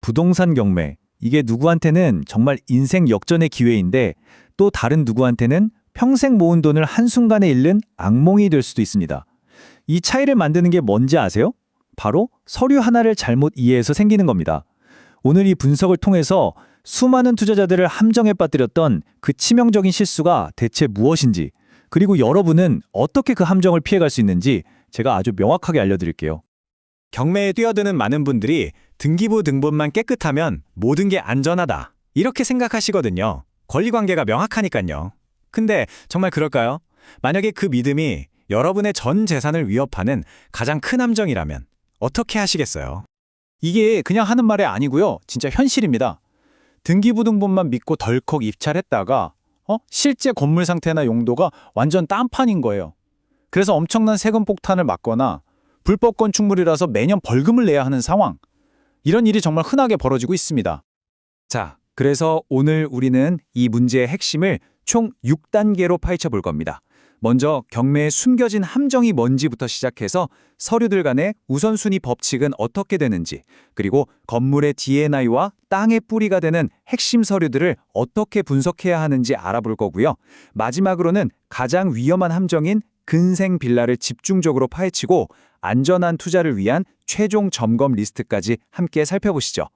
부동산 경매. 이게 누구한테는 정말 인생 역전의 기회인데 또 다른 누구한테는 평생 모은 돈을 한순간에 잃는 악몽이 될 수도 있습니다. 이 차이를 만드는 게 뭔지 아세요? 바로 서류 하나를 잘못 이해해서 생기는 겁니다. 오늘 이 분석을 통해서 수많은 투자자들을 함정에 빠뜨렸던 그 치명적인 실수가 대체 무엇인지, 그리고 여러분은 어떻게 그 함정을 피해갈 수 있는지 제가 아주 명확하게 알려드릴게요. 경매에 뛰어드는 많은 분들이 등기부 등본만 깨끗하면 모든 게 안전하다, 이렇게 생각하시거든요. 권리관계가 명확하니까요. 근데 정말 그럴까요? 만약에 그 믿음이 여러분의 전 재산을 위협하는 가장 큰 함정이라면 어떻게 하시겠어요? 이게 그냥 하는 말이 아니고요. 진짜 현실입니다. 등기부등본만 믿고 덜컥 입찰했다가 실제 건물 상태나 용도가 완전 딴판인 거예요. 그래서 엄청난 세금 폭탄을 맞거나 불법 건축물이라서 매년 벌금을 내야 하는 상황. 이런 일이 정말 흔하게 벌어지고 있습니다. 자, 그래서 오늘 우리는 이 문제의 핵심을 총 6단계로 파헤쳐 볼 겁니다. 먼저 경매의 숨겨진 함정이 뭔지부터 시작해서 서류들 간의 우선순위 법칙은 어떻게 되는지, 그리고 건물의 DNI와 땅의 뿌리가 되는 핵심 서류들을 어떻게 분석해야 하는지 알아볼 거고요. 마지막으로는 가장 위험한 함정인 근생 빌라를 집중적으로 파헤치고 안전한 투자를 위한 최종 점검 리스트까지 함께 살펴보시죠.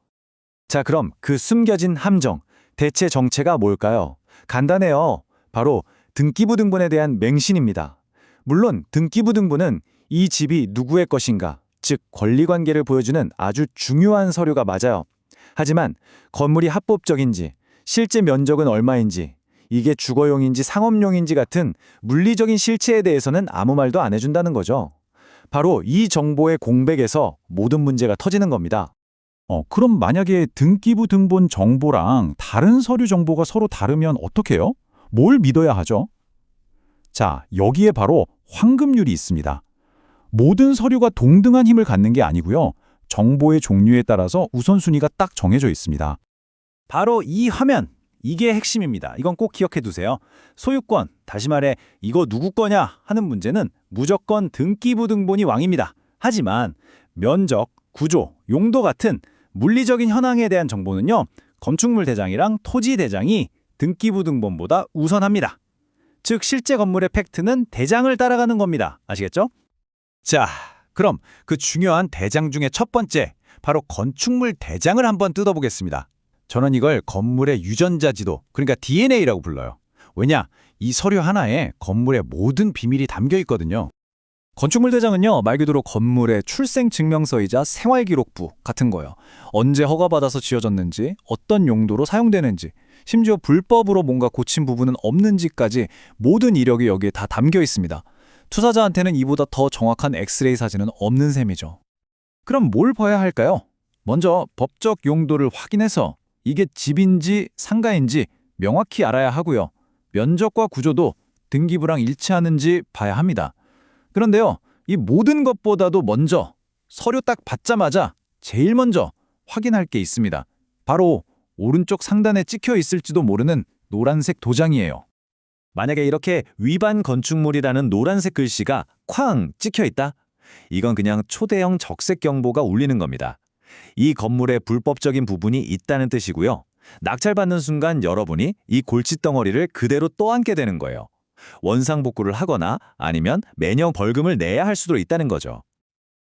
자, 그럼 그 숨겨진 함정, 대체 정체가 뭘까요? 간단해요. 바로 등기부등본에 대한 맹신입니다. 물론 등기부등본은 이 집이 누구의 것인가, 즉 권리관계를 보여주는 아주 중요한 서류가 맞아요. 하지만 건물이 합법적인지, 실제 면적은 얼마인지, 이게 주거용인지 상업용인지 같은 물리적인 실체에 대해서는 아무 말도 안 해준다는 거죠. 바로 이 정보의 공백에서 모든 문제가 터지는 겁니다. 그럼 만약에 등기부등본 정보랑 다른 서류 정보가 서로 다르면 어떻게 해요? 뭘 믿어야 하죠? 자, 여기에 바로 황금률이 있습니다. 모든 서류가 동등한 힘을 갖는 게 아니고요. 정보의 종류에 따라서 우선순위가 딱 정해져 있습니다. 바로 이 화면, 이게 핵심입니다. 이건 꼭 기억해 두세요. 소유권, 다시 말해 이거 누구 거냐 하는 문제는 무조건 등기부등본이 왕입니다. 하지만 면적, 구조, 용도 같은 물리적인 현황에 대한 정보는요, 건축물 대장이랑 토지 대장이 등기부등본보다 우선합니다. 즉 실제 건물의 팩트는 대장을 따라가는 겁니다. 아시겠죠? 자, 그럼 그 중요한 대장 중에 첫 번째, 바로 건축물 대장을 한번 뜯어보겠습니다. 저는 이걸 건물의 유전자 지도, 그러니까 DNA라고 불러요. 왜냐? 이 서류 하나에 건물의 모든 비밀이 담겨 있거든요. 건축물 대장은요, 말 그대로 건물의 출생증명서이자 생활기록부 같은 거예요. 언제 허가받아서 지어졌는지, 어떤 용도로 사용되는지, 심지어 불법으로 뭔가 고친 부분은 없는지까지 모든 이력이 여기에 다 담겨 있습니다. 투자자한테는 이보다 더 정확한 엑스레이 사진은 없는 셈이죠. 그럼 뭘 봐야 할까요? 먼저 법적 용도를 확인해서 이게 집인지 상가인지 명확히 알아야 하고요. 면적과 구조도 등기부랑 일치하는지 봐야 합니다. 그런데요, 이 모든 것보다도 먼저 서류 딱 받자마자 제일 먼저 확인할 게 있습니다. 바로 오른쪽 상단에 찍혀 있을지도 모르는 노란색 도장이에요. 만약에 이렇게 위반 건축물이라는 노란색 글씨가 쾅 찍혀 있다? 이건 그냥 초대형 적색 경보가 울리는 겁니다. 이 건물에 불법적인 부분이 있다는 뜻이고요. 낙찰받는 순간 여러분이 이 골칫덩어리를 그대로 떠안게 되는 거예요. 원상복구를 하거나 아니면 매년 벌금을 내야 할 수도 있다는 거죠.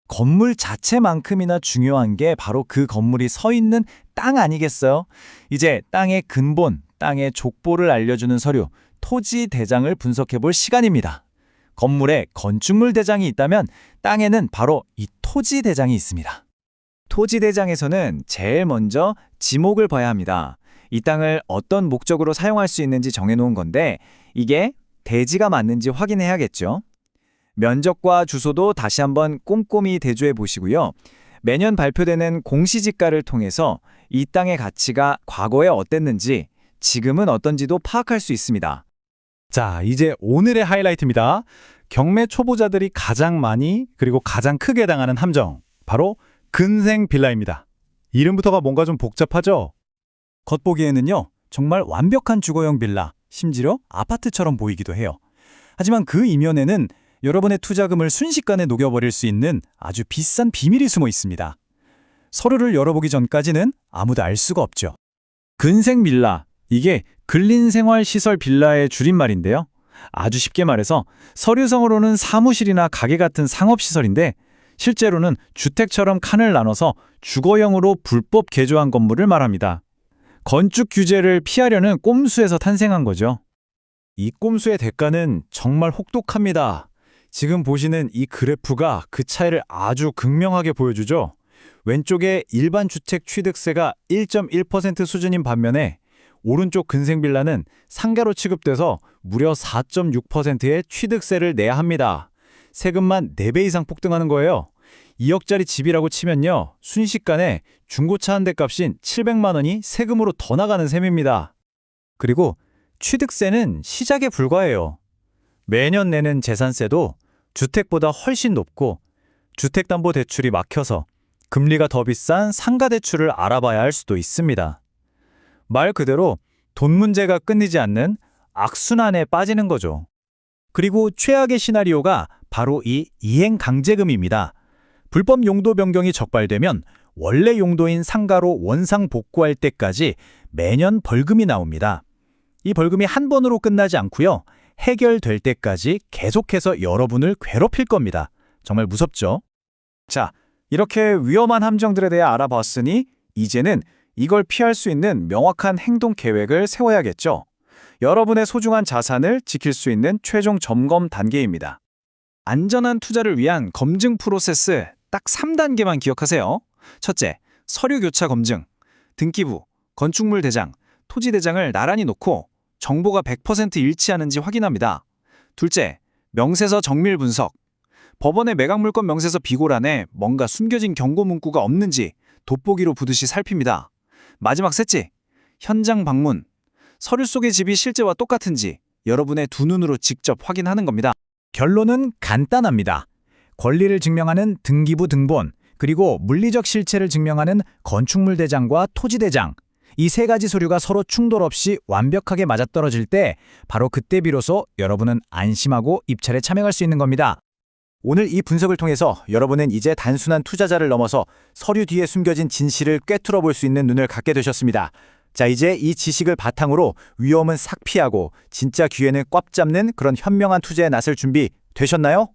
건물 자체만큼이나 중요한 게 바로 그 건물이 서 있는 땅 아니겠어요? 이제 땅의 근본, 땅의 족보를 알려주는 서류, 토지 대장을 분석해 볼 시간입니다. 건물에 건축물 대장이 있다면 땅에는 바로 이 토지 대장이 있습니다. 토지 대장에서는 제일 먼저 지목을 봐야 합니다. 이 땅을 어떤 목적으로 사용할 수 있는지 정해놓은 건데 이게 대지가 맞는지 확인해야겠죠. 면적과 주소도 다시 한번 꼼꼼히 대조해 보시고요. 매년 발표되는 공시지가를 통해서 이 땅의 가치가 과거에 어땠는지, 지금은 어떤지도 파악할 수 있습니다. 자, 이제 오늘의 하이라이트입니다. 경매 초보자들이 가장 많이 그리고 가장 크게 당하는 함정, 바로 근생 빌라입니다. 이름부터가 뭔가 좀 복잡하죠? 겉보기에는요, 정말 완벽한 주거용 빌라, 심지어 아파트처럼 보이기도 해요. 하지만 그 이면에는 여러분의 투자금을 순식간에 녹여버릴 수 있는 아주 비싼 비밀이 숨어 있습니다. 서류를 열어보기 전까지는 아무도 알 수가 없죠. 근생 빌라, 이게 근린생활시설 빌라의 줄임말인데요. 아주 쉽게 말해서 서류상으로는 사무실이나 가게 같은 상업시설인데 실제로는 주택처럼 칸을 나눠서 주거용으로 불법 개조한 건물을 말합니다. 건축 규제를 피하려는 꼼수에서 탄생한 거죠. 이 꼼수의 대가는 정말 혹독합니다. 지금 보시는 이 그래프가 그 차이를 아주 극명하게 보여주죠. 왼쪽에 일반 주택 취득세가 1.1% 수준인 반면에 오른쪽 근생빌라는 상가로 취급돼서 무려 4.6%의 취득세를 내야 합니다. 세금만 4배 이상 폭등하는 거예요. 2억짜리 집이라고 치면요. 순식간에 중고차 한 대 값인 700만 원이 세금으로 더 나가는 셈입니다. 그리고 취득세는 시작에 불과해요. 매년 내는 재산세도 주택보다 훨씬 높고 주택담보대출이 막혀서 금리가 더 비싼 상가대출을 알아봐야 할 수도 있습니다. 말 그대로 돈 문제가 끊이지 않는 악순환에 빠지는 거죠. 그리고 최악의 시나리오가 바로 이 이행강제금입니다. 불법 용도 변경이 적발되면 원래 용도인 상가로 원상 복구할 때까지 매년 벌금이 나옵니다. 이 벌금이 한 번으로 끝나지 않고요. 해결될 때까지 계속해서 여러분을 괴롭힐 겁니다. 정말 무섭죠? 자, 이렇게 위험한 함정들에 대해 알아봤으니 이제는 이걸 피할 수 있는 명확한 행동 계획을 세워야겠죠. 여러분의 소중한 자산을 지킬 수 있는 최종 점검 단계입니다. 안전한 투자를 위한 검증 프로세스 딱 3단계만 기억하세요. 첫째, 서류 교차 검증. 등기부, 건축물 대장, 토지 대장을 나란히 놓고 정보가 100% 일치하는지 확인합니다. 둘째, 명세서 정밀 분석. 법원의 매각물건 명세서 비고란에 뭔가 숨겨진 경고 문구가 없는지 돋보기로 보듯이 살핍니다. 마지막 셋째, 현장 방문. 서류 속의 집이 실제와 똑같은지 여러분의 두 눈으로 직접 확인하는 겁니다. 결론은 간단합니다. 권리를 증명하는 등기부 등본, 그리고 물리적 실체를 증명하는 건축물 대장과 토지 대장. 이 세 가지 서류가 서로 충돌 없이 완벽하게 맞아떨어질 때 바로 그때 비로소 여러분은 안심하고 입찰에 참여할 수 있는 겁니다. 오늘 이 분석을 통해서 여러분은 이제 단순한 투자자를 넘어서 서류 뒤에 숨겨진 진실을 꿰뚫어 볼 수 있는 눈을 갖게 되셨습니다. 자, 이제 이 지식을 바탕으로 위험은 싹 피하고 진짜 기회는 꽉 잡는 그런 현명한 투자에 나설 준비 되셨나요?